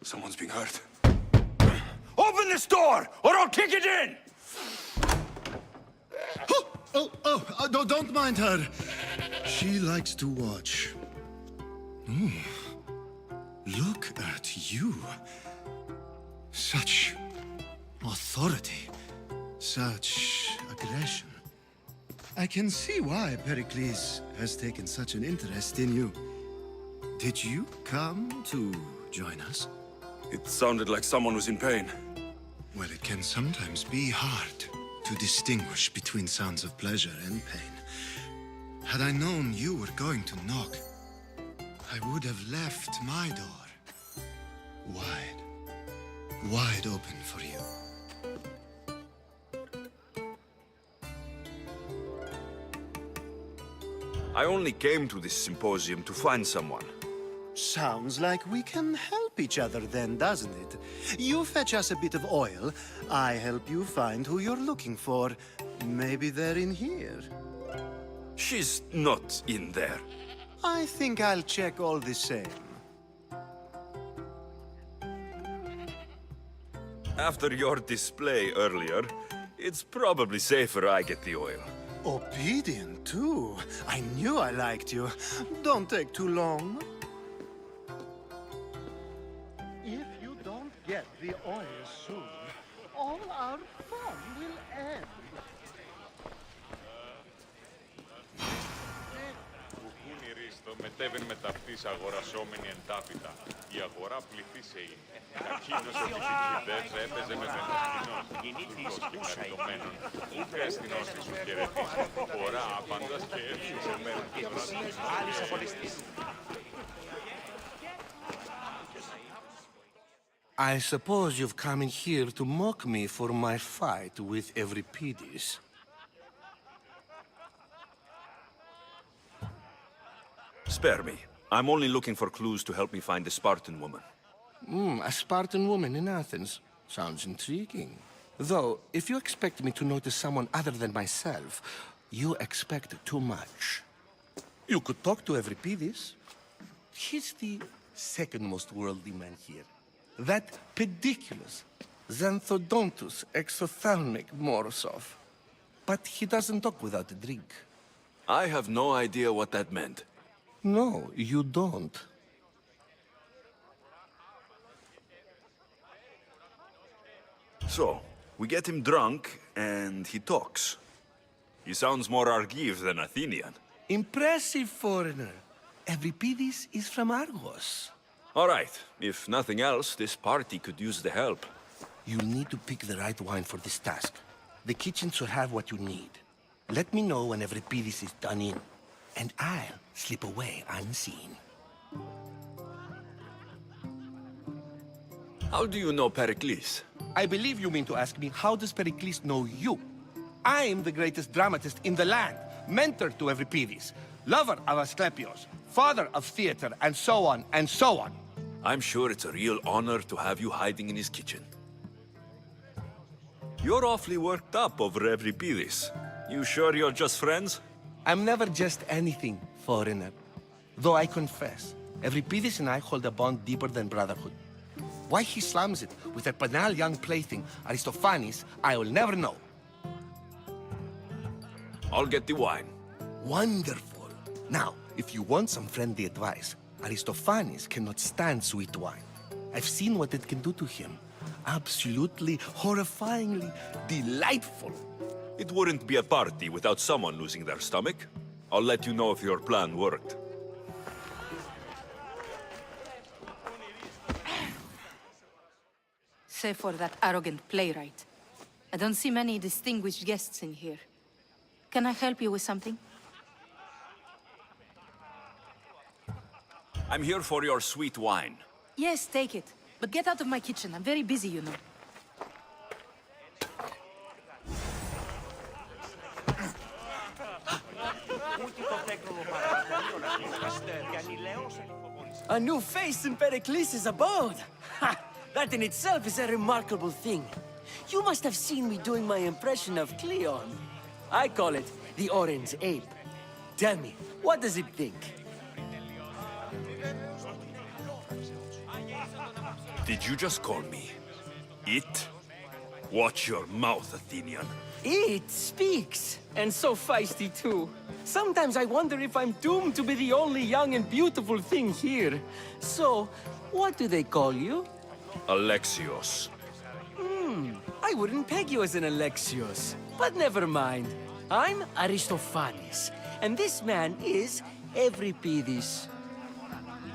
Someone's being hurt. Open this door, or I'll kick it in! Don't mind her. She likes to watch. Look at you. Such authority. Such aggression. I can see why Pericles has taken such an interest in you. Did you come to join us? It sounded like someone was in pain. Well, it can sometimes be hard to distinguish between sounds of pleasure and pain. Had I known you were going to knock, I would have left my door wide open for you. I only came to this symposium to find someone. Sounds like we can help each other then, doesn't it? You fetch us a bit of oil, I help you find who you're looking for. Maybe they're in here. She's not in there. I think I'll check all the same. After your display earlier, it's probably safer I get the oil. Obedient, too. I knew I liked you. Don't take too long. If you don't get the oil soon, all our fun will end. Μετέβαινε μεταυτής αγορασόμενη εντάπητα. Η αγορά πληθύσεη. Εκείνος ο επιχειρητές έπαιζε με βενζοκινός. Τούτος και χαριτωμένον. Ούτε αστυνώσεις σου χαιρετήσει. Φορά άπαντας και έφυγε μέρα. Άλλης απολυστής. I suppose you've come in here to mock me for my fight with Euripides. Spare me. I'm only looking for clues to help me find the Spartan woman. A Spartan woman in Athens. Sounds intriguing. Though, if you expect me to notice someone other than myself, you expect too much. You could talk to Euripides. He's the second most worldly man here. That pediculous, xanthodontus exophthalmic Morosov. But he doesn't talk without a drink. I have no idea what that meant. No, you don't. So, we get him drunk, and he talks. He sounds more Argive than Athenian. Impressive, foreigner. Euripides is from Argos. All right, if nothing else, this party could use the help. You'll need to pick the right wine for this task. The kitchen should have what you need. Let me know when Euripides is done in, and I'll slip away unseen. How do you know Pericles? I believe you mean to ask me, how does Pericles know you? I'm the greatest dramatist in the land, mentor to Euripides, lover of Asclepios, father of theater, and so on, and so on. I'm sure it's a real honor to have you hiding in his kitchen. You're awfully worked up over Euripides. You sure you're just friends? I'm never just anything, foreigner. Though I confess, Euripides and I hold a bond deeper than brotherhood. Why he slams it with a banal young plaything, Aristophanes, I will never know. I'll get the wine. Wonderful. Now, if you want some friendly advice, Aristophanes cannot stand sweet wine. I've seen what it can do to him. Absolutely, horrifyingly delightful. It wouldn't be a party without someone losing their stomach. I'll let you know if your plan worked. Save for that arrogant playwright. I don't see many distinguished guests in here. Can I help you with something? I'm here for your sweet wine. Yes, take it. But get out of my kitchen. I'm very busy, you know. A new face in Pericles' abode! Ha! That in itself is a remarkable thing. You must have seen me doing my impression of Cleon. I call it the Orange Ape. Tell me, what does it think? Did you just call me it? Watch your mouth, Athenian. It speaks, and so feisty too. Sometimes I wonder if I'm doomed to be the only young and beautiful thing here. So, what do they call you? Alexios. I wouldn't peg you as an Alexios, but never mind. I'm Aristophanes, and this man is Euripides.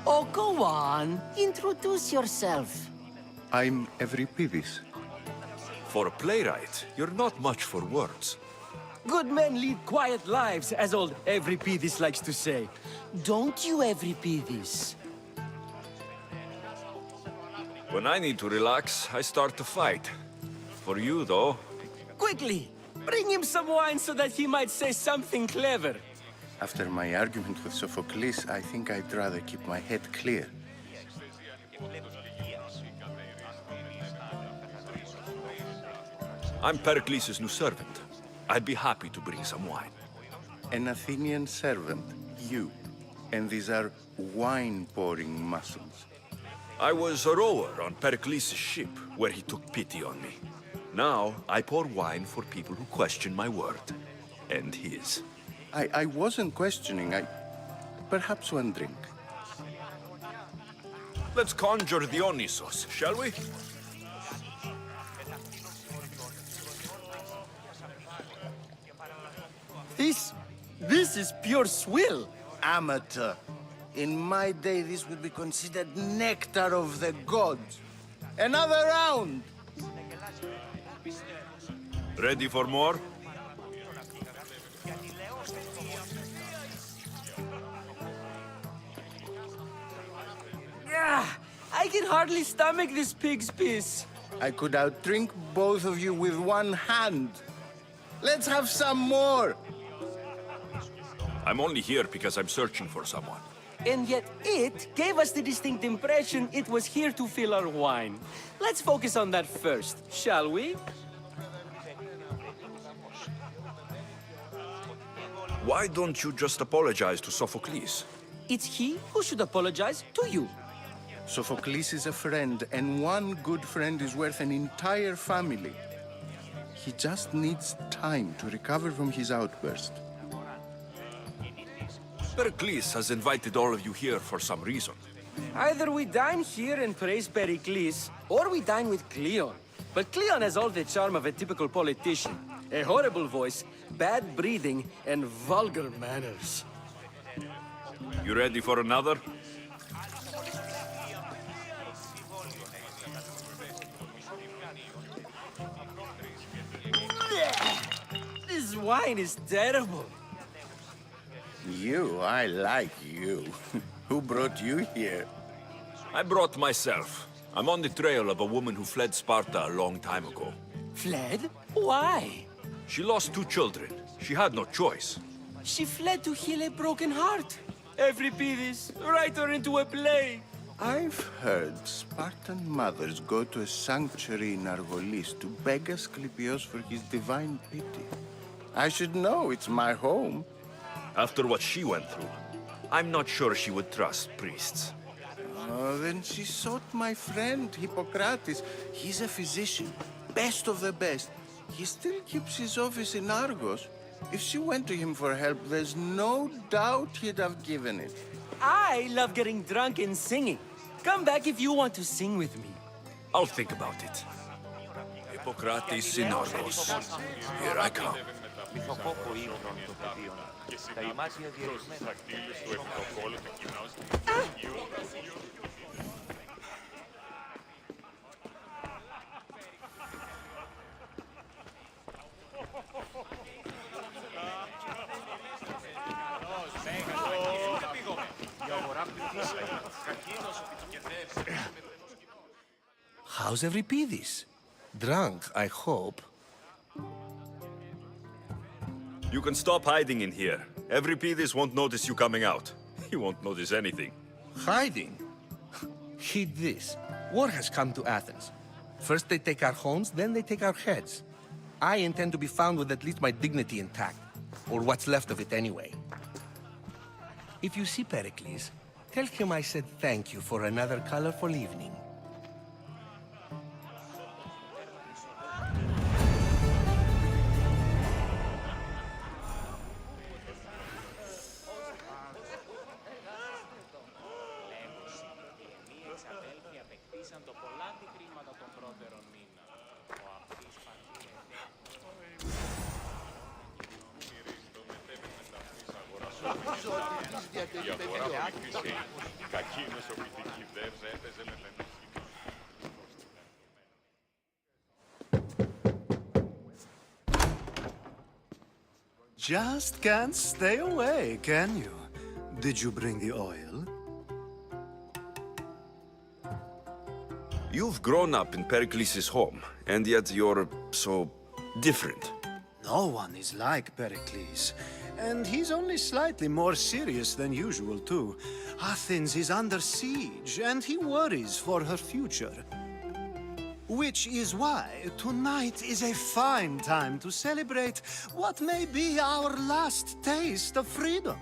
Oh, go on. Introduce yourself. I'm Euripides. For a playwright, you're not much for words. Good men lead quiet lives, as old Euripides likes to say. Don't you, Euripides? When I need to relax, I start to fight. For you, though, Quickly, bring him some wine so that he might say something clever. After my argument with Sophocles, I think I'd rather keep my head clear. I'm Pericles' new servant. I'd be happy to bring some wine. An Athenian servant, you. And these are wine-pouring muscles. I was a rower on Pericles' ship, where he took pity on me. Now, I pour wine for people who question my word. And his. I wasn't questioning, Perhaps one drink. Let's conjure Dionysos, shall we? This is pure swill. Amateur. In my day, this would be considered nectar of the gods. Another round! Ready for more? I can hardly stomach this pig's piss. I could outdrink both of you with one hand. Let's have some more! I'm only here because I'm searching for someone. And yet it gave us the distinct impression it was here to fill our wine. Let's focus on that first, shall we? Why don't you just apologize to Sophocles? It's he who should apologize to you. Sophocles is a friend, and one good friend is worth an entire family. He just needs time to recover from his outburst. Pericles has invited all of you here for some reason. Either we dine here and praise Pericles, or we dine with Cleon. But Cleon has all the charm of a typical politician. A horrible voice, bad breeding, and vulgar manners. You ready for another? This wine is terrible. You, I like you. Who brought you here? I brought myself. I'm on the trail of a woman who fled Sparta a long time ago. Fled? Why? She lost 2 children. She had no choice. She fled to heal a broken heart. Euripides, write her into a play. I've heard Spartan mothers go to a sanctuary in Argolis to beg Asclepios for his divine pity. I should know, it's my home. After what she went through, I'm not sure she would trust priests. Oh, then she sought my friend, Hippocrates. He's a physician, best of the best. He still keeps his office in Argos. If she went to him for help, there's no doubt he'd have given it. I love getting drunk and singing. Come back if you want to sing with me. I'll think about it. Hippocrates in Argos. Here I come. Μυθοκόπο ύμνων των παιδίων. Τα ημάτια διερευνημένα. How's Euripides? Drunk, I hope. You can stop hiding in here. Euripides won't notice you coming out. He won't notice anything. Hiding? Heed this. War has come to Athens. First they take our homes, then they take our heads. I intend to be found with at least my dignity intact. Or what's left of it anyway. If you see Pericles, tell him I said thank you for another colorful evening. Η αγορά πληθύσε. Κακή νοσοποιητική δεν έπαιζε με μένα. Just can't stay away, can you? Did you bring the oil? You've grown up in Pericles' home, and yet you're so different. No one is like Pericles. And he's only slightly more serious than usual, too. Athens is under siege, and he worries for her future. Which is why tonight is a fine time to celebrate what may be our last taste of freedom.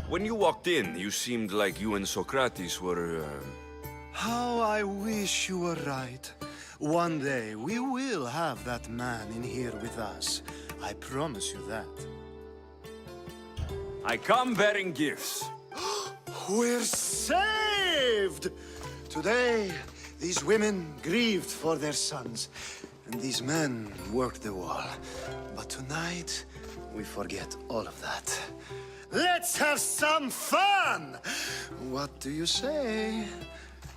When you walked in, you seemed like you and Socrates were, How I wish you were right. One day we will have that man in here with us. I promise you that. I come bearing gifts. We're saved! Today, these women grieved for their sons, and these men worked the wall. But tonight, we forget all of that. Let's have some fun! What do you say?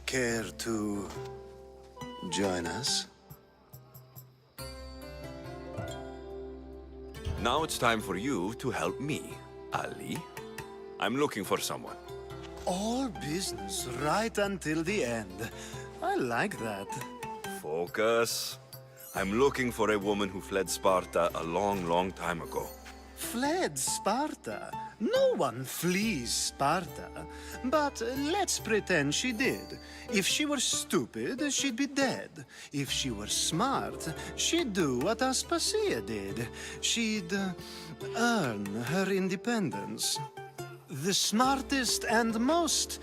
Care to join us? Now it's time for you to help me, Ali. I'm looking for someone. All business right until the end. I like that. Focus. I'm looking for a woman who fled Sparta a long, long time ago. Fled Sparta? No one flees Sparta. But let's pretend she did. If she were stupid, she'd be dead. If she were smart, she'd do what Aspasia did. She'd earn her independence. The smartest and most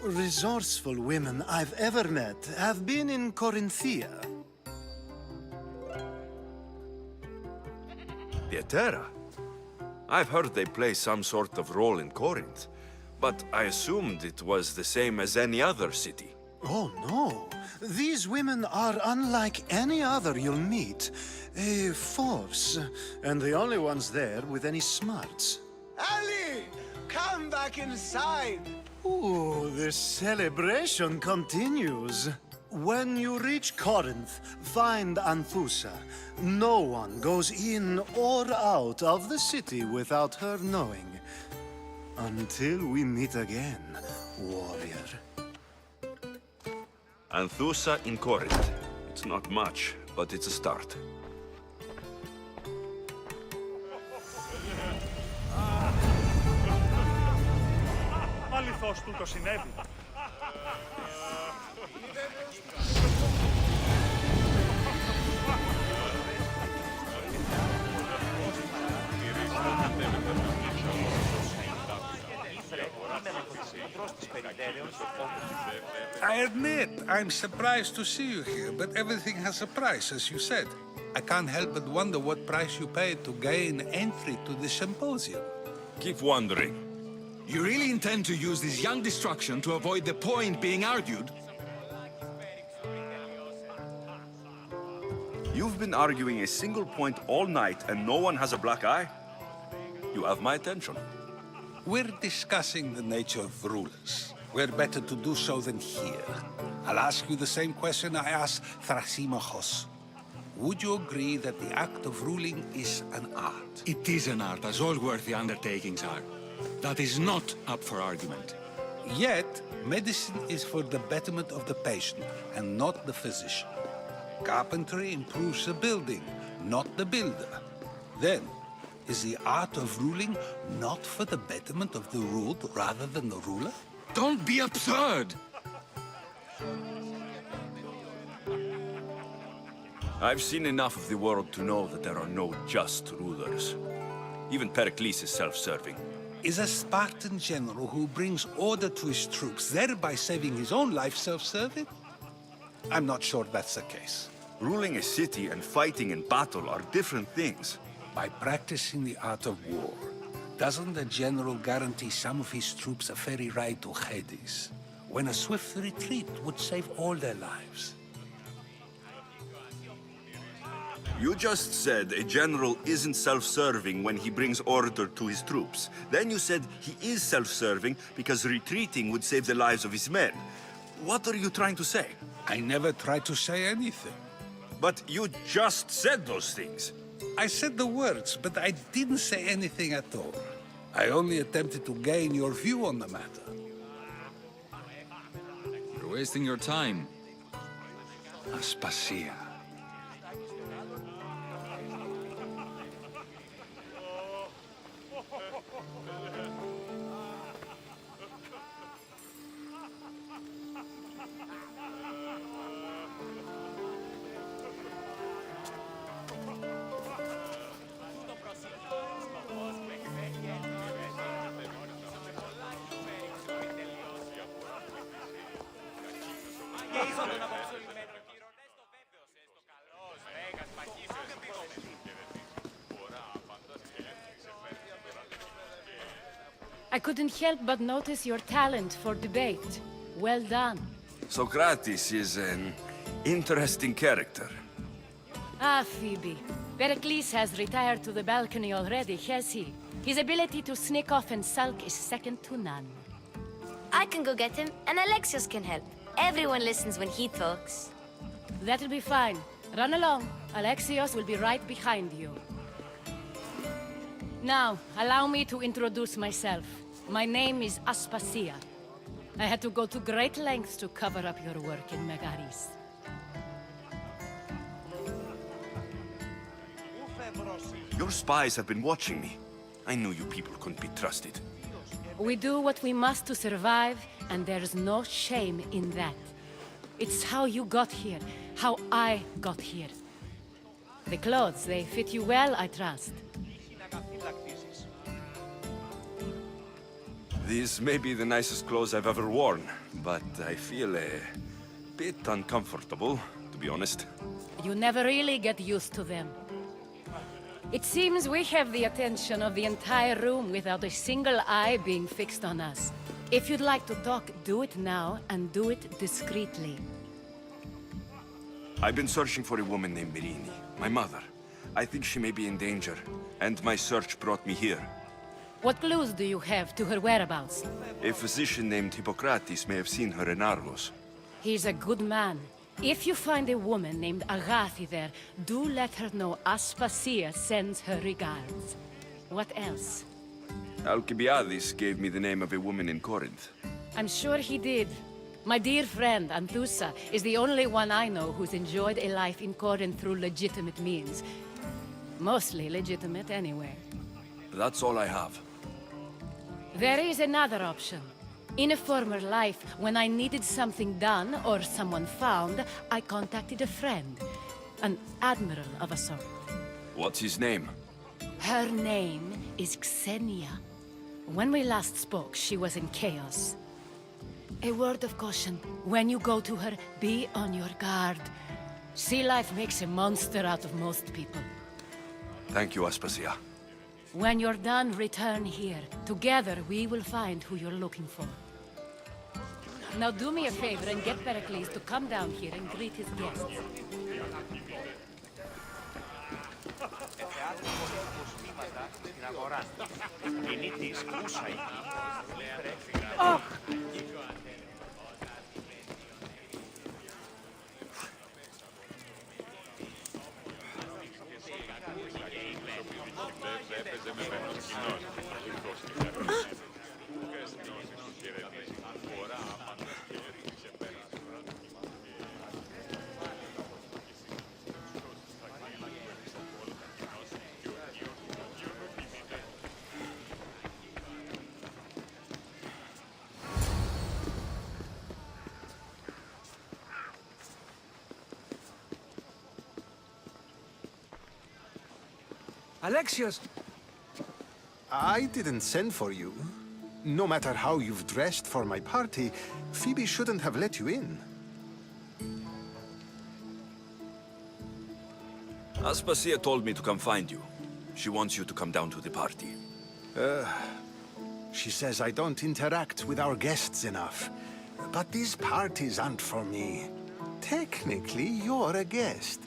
resourceful women I've ever met have been in Corinthia. Pietera? I've heard they play some sort of role in Corinth, but I assumed it was the same as any other city. Oh, no. These women are unlike any other you'll meet. A force, and the only ones there with any smarts. Ali! Come back inside! Ooh, the celebration continues. When you reach Corinth, find Anthusa. No one goes in or out of the city without her knowing. Until we meet again, warrior. Anthusa in Corinth. It's not much, but it's a start. Αληθώς του το συνέβη. I admit, I'm surprised to see you here, but everything has a price, as you said. I can't help but wonder what price you paid to gain entry to the symposium. Keep wondering. You really intend to use this young destruction to avoid the point being argued? You've been arguing a single point all night and no one has a black eye? You have my attention. We're discussing the nature of rulers. Where better to do so than here? I'll ask you the same question I asked Thrasymachos. Would you agree that the act of ruling is an art? It is an art, as all worthy undertakings are. That is not up for argument. Yet, medicine is for the betterment of the patient and not the physician. Carpentry improves the building, not the builder. Then, is the art of ruling not for the betterment of the ruled rather than the ruler? Don't be absurd! I've seen enough of the world to know that there are no just rulers. Even Pericles is self-serving. Is a Spartan general who brings order to his troops, thereby saving his own life, self-serving? I'm not sure that's the case. Ruling a city and fighting in battle are different things. By practicing the art of war, doesn't the general guarantee some of his troops a ferry ride to Hades? when a swift retreat would save all their lives. You just said a general isn't self-serving when he brings order to his troops. Then you said he is self-serving because retreating would save the lives of his men. What are you trying to say? I never tried to say anything. But you just said those things. I said the words, but I didn't say anything at all. I only attempted to gain your view on the matter. You're wasting your time. Aspasia. I couldn't help but notice your talent for debate. Well done. Socrates is an interesting character. Ah, Phoebe. Pericles has retired to the balcony already, has he? His ability to sneak off and sulk is second to none. I can go get him, and Alexios can help. Everyone listens when he talks. That'll be fine. Run along. Alexios will be right behind you. Now, allow me to introduce myself. My name is Aspasia. I had to go to great lengths to cover up your work in Megaris. Your spies have been watching me. I knew you people couldn't be trusted. We do what we must to survive, and there's no shame in that. It's how you got here, how I got here. The clothes, they fit you well, I trust. These may be the nicest clothes I've ever worn, but I feel a bit uncomfortable, to be honest. You never really get used to them. It seems we have the attention of the entire room without a single eye being fixed on us. If you'd like to talk, do it now, and do it discreetly. I've been searching for a woman named Mirini, my mother. I think she may be in danger, and my search brought me here. What clues do you have to her whereabouts? A physician named Hippocrates may have seen her in Argos. He's a good man. If you find a woman named Agathi there, do let her know Aspasia sends her regards. What else? Alcibiades gave me the name of a woman in Corinth. I'm sure he did. My dear friend, Anthusa, is the only one I know who's enjoyed a life in Corinth through legitimate means. Mostly legitimate, anyway. That's all I have. There is another option. In a former life, when I needed something done or someone found, I contacted a friend. An admiral of a sort. What's his name? Her name is Xenia. When we last spoke, she was in chaos. A word of caution. When you go to her, be on your guard. Sea life makes a monster out of most people. Thank you, Aspasia. When you're done, return here. Together, we will find who you're looking for. Now do me a favor and get Pericles to come down here and greet his guests. Alexios! I didn't send for you. No matter how you've dressed for my party, Phoebe shouldn't have let you in. Aspasia told me to come find you. She wants you to come down to the party. She says I don't interact with our guests enough. but these parties aren't for me. Technically, you're a guest.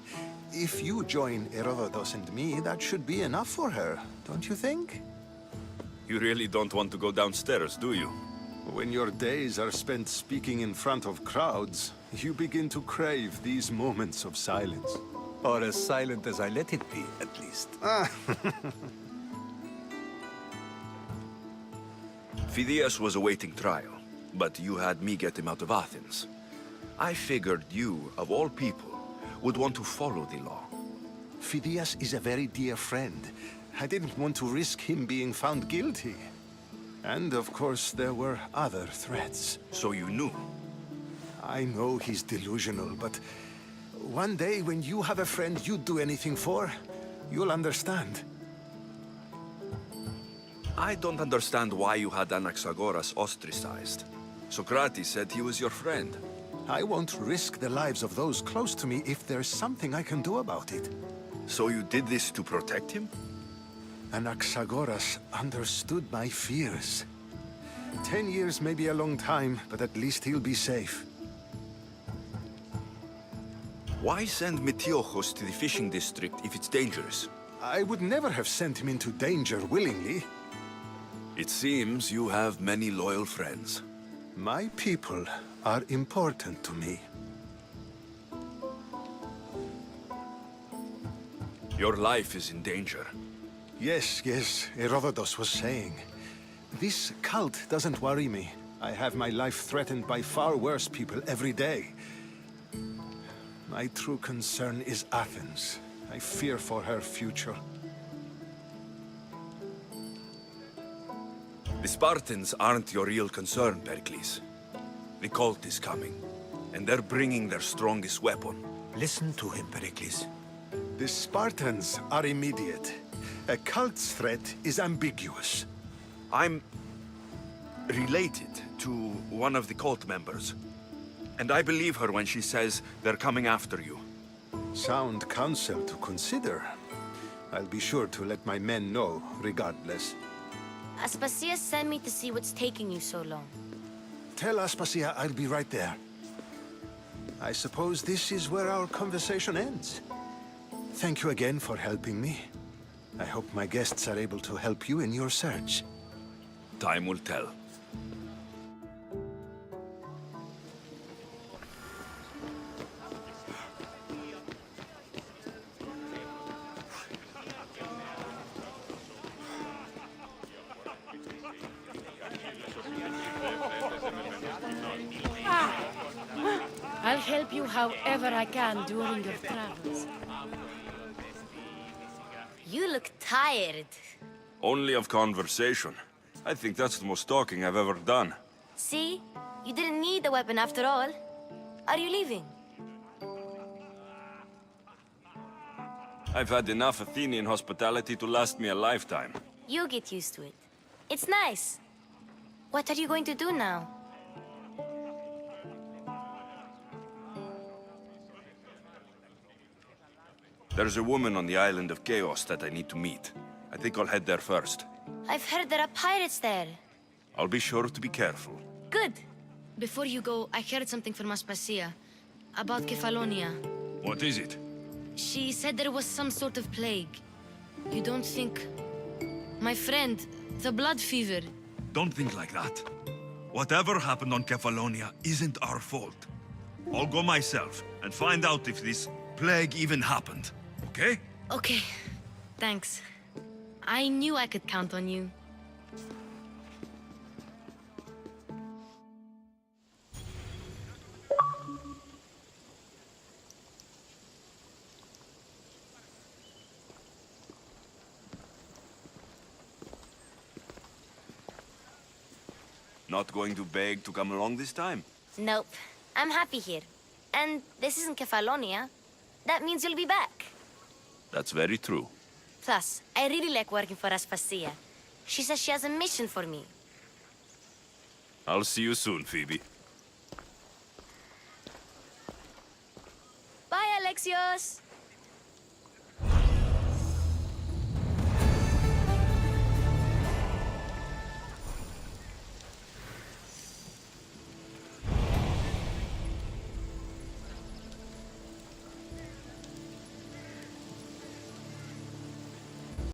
If you join Herodotus and me, that should be enough for her, don't you think? You really don't want to go downstairs, do you? When your days are spent speaking in front of crowds, you begin to crave these moments of silence. Or as silent as I let it be, at least. Phidias was awaiting trial, but you had me get him out of Athens. I figured you, of all people, would want to follow the law. Phidias is a very dear friend. I didn't want to risk him being found guilty. And of course, there were other threats. So you knew? I know he's delusional, but one day when you have a friend you'd do anything for, you'll understand. I don't understand why you had Anaxagoras ostracized. Socrates said he was your friend. I won't risk the lives of those close to me if there's something I can do about it. So you did this to protect him? Anaxagoras understood my fears. 10 years may be a long time, but at least he'll be safe. Why send Metiochos to the fishing district if it's dangerous? I would never have sent him into danger willingly. It seems you have many loyal friends. My people are important to me. Your life is in danger. Yes, Herodotus was saying. This cult doesn't worry me. I have my life threatened by far worse people every day. My true concern is Athens. I fear for her future. The Spartans aren't your real concern, Pericles. The cult is coming, and they're bringing their strongest weapon. Listen to him, Pericles. The Spartans are immediate. A cult's threat is ambiguous. I'm related to one of the cult members, and I believe her when she says they're coming after you. Sound counsel to consider. I'll be sure to let my men know, regardless. Aspasia sent me to see what's taking you so long. Tell Aspasia I'll be right there. I suppose this is where our conversation ends. Thank you again for helping me. I hope my guests are able to help you in your search. Time will tell. I'll help you however I can during your travels. You look tired. Only of conversation. I think that's the most talking I've ever done. See? You didn't need the weapon after all. Are you leaving? I've had enough Athenian hospitality to last me a lifetime. You'll get used to it. It's nice. What are you going to do now? There's a woman on the island of Chaos that I need to meet. I think I'll head there first. I've heard there are pirates there. I'll be sure to be careful. Good. Before you go, I heard something from Aspasia about Kefalonia. What is it? She said there was some sort of plague. You don't think... My friend, the blood fever. Don't think like that. Whatever happened on Kefalonia isn't our fault. I'll go myself and find out if this plague even happened. Okay? Okay. Thanks. I knew I could count on you. Not going to beg to come along this time? Nope. I'm happy here. And this isn't Kefalonia. That means you'll be back. That's very true. Plus, I really like working for Aspasia. She says she has a mission for me. I'll see you soon, Phoebe. Bye, Alexios!